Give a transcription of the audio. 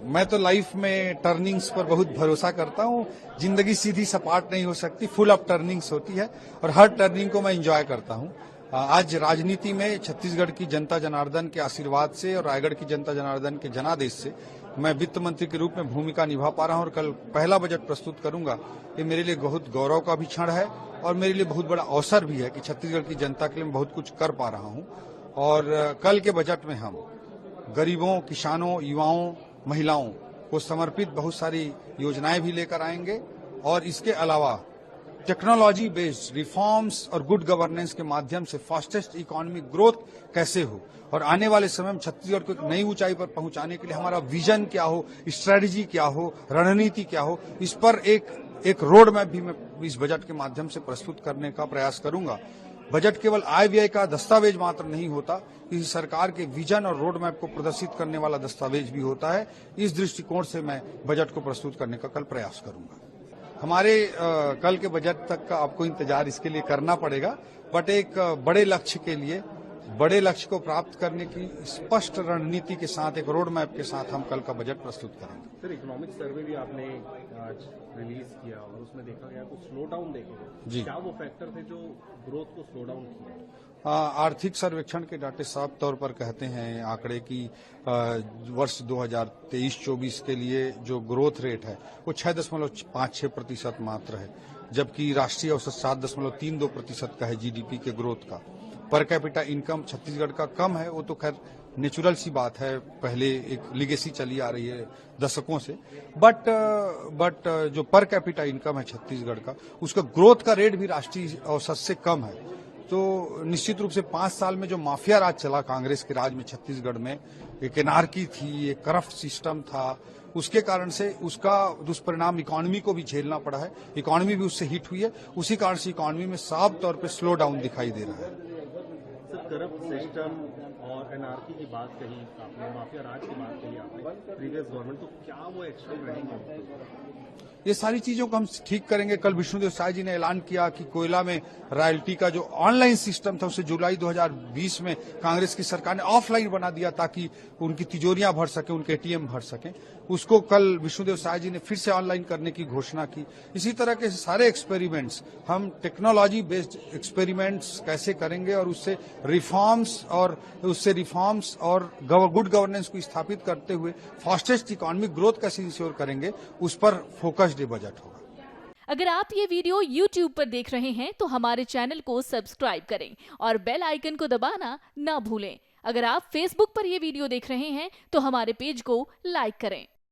मैं तो लाइफ में टर्निंग्स पर बहुत भरोसा करता हूँ। जिंदगी सीधी सपाट नहीं हो सकती, फुल ऑफ टर्निंग्स होती है और हर टर्निंग को मैं एंजॉय करता हूँ। आज राजनीति में छत्तीसगढ़ की जनता जनार्दन के आशीर्वाद से और रायगढ़ की जनता जनार्दन के जनादेश से मैं वित्त मंत्री के रूप में भूमिका निभा पा रहा हूँ और कल पहला बजट प्रस्तुत करूंगा। ये मेरे लिए बहुत गौरव का भी क्षण है और मेरे लिए बहुत बड़ा अवसर भी है कि छत्तीसगढ़ की जनता के लिए मैं बहुत कुछ कर पा रहा हूँ। और कल के बजट में हम गरीबों, किसानों, युवाओं, महिलाओं को समर्पित बहुत सारी योजनाएं भी लेकर आएंगे और इसके अलावा टेक्नोलॉजी बेस्ड रिफॉर्म्स और गुड गवर्नेंस के माध्यम से फास्टेस्ट इकोनॉमिक ग्रोथ कैसे हो और आने वाले समय में छत्तीसगढ़ को एक नई ऊंचाई पर पहुंचाने के लिए हमारा विजन क्या हो, स्ट्रेटजी क्या हो, रणनीति क्या हो, इस पर एक रोड मैप भी मैं इस बजट के माध्यम से प्रस्तुत करने का प्रयास करूंगा। बजट केवल आय व्यय का दस्तावेज मात्र नहीं होता, किसी सरकार के विजन और रोड मैप को प्रदर्शित करने वाला दस्तावेज भी होता है। इस दृष्टिकोण से मैं बजट को प्रस्तुत करने का कल प्रयास करूंगा। हमारे कल के बजट तक का आपको इंतजार इसके लिए करना पड़ेगा, बट एक बड़े लक्ष्य के लिए, बड़े लक्ष्य को प्राप्त करने की स्पष्ट रणनीति के साथ, एक रोड मैप के साथ हम कल का बजट प्रस्तुत करेंगे। सर, इकोनॉमिक सर्वे भी आपने आज रिलीज किया और उसमें देखा गया कुछ स्लो डाउन देखे जी। क्या वो फैक्टर थे जो ग्रोथ को स्लो डाउन किया? आर्थिक सर्वेक्षण के डाटे साफ तौर पर कहते हैं आंकड़े की वर्ष 2023-24 के लिए जो ग्रोथ रेट है वो 6.56% मात्र है, जबकि राष्ट्रीय औसत 7.32% का है जीडीपी के ग्रोथ का। पर कैपिटा इनकम छत्तीसगढ़ का कम है, वो तो खैर नेचुरल सी बात है, पहले एक लिगेसी चली आ रही है दशकों से, बट जो पर कैपिटा इनकम है छत्तीसगढ़ का, उसका ग्रोथ का रेट भी राष्ट्रीय औसत से कम है। तो निश्चित रूप से 5 साल में जो माफिया राज चला कांग्रेस के राज में छत्तीसगढ़ में, एक एनार्की थी, एक करप्ट सिस्टम था, उसके कारण से उसका दुष्परिणाम इकोनॉमी को भी झेलना पड़ा है। इकोनॉमी भी उससे हिट हुई है, उसी कारण से इकोनॉमी में साफ तौर पे स्लो डाउन दिखाई दे रहा है। करप्ट सिस्टम और एनआरकी की बात कही आपने, माफिया राज की बात कही आपने, प्रीवियस गवर्नमेंट, तो क्या वो एक्शन रहेंगे? ये सारी चीजों को हम ठीक करेंगे। कल विष्णुदेव साय जी ने ऐलान किया कि कोयला में रॉयल्टी का जो ऑनलाइन सिस्टम था उसे जुलाई 2020 में कांग्रेस की सरकार ने ऑफलाइन बना दिया ताकि उनकी तिजोरियां भर सके, उनके एटीएम भर सके। उसको कल विष्णुदेव साय जी ने फिर से ऑनलाइन करने की घोषणा की। इसी तरह के सारे एक्सपेरिमेंट्स, हम टेक्नोलॉजी बेस्ड एक्सपेरिमेंट्स कैसे करेंगे और उससे रिफॉर्म्स और गुड गवर्नेंस को स्थापित करते हुए फास्टेस्ट इकोनॉमिक ग्रोथ कैसे इंश्योर करेंगे, उस पर फोकस्ड बजट होगा। अगर आप ये वीडियो YouTube पर देख रहे हैं तो हमारे चैनल को सब्सक्राइब करें और बेल आइकन को दबाना ना भूलें। अगर आप Facebook पर ये वीडियो देख रहे हैं तो हमारे पेज को लाइक करें।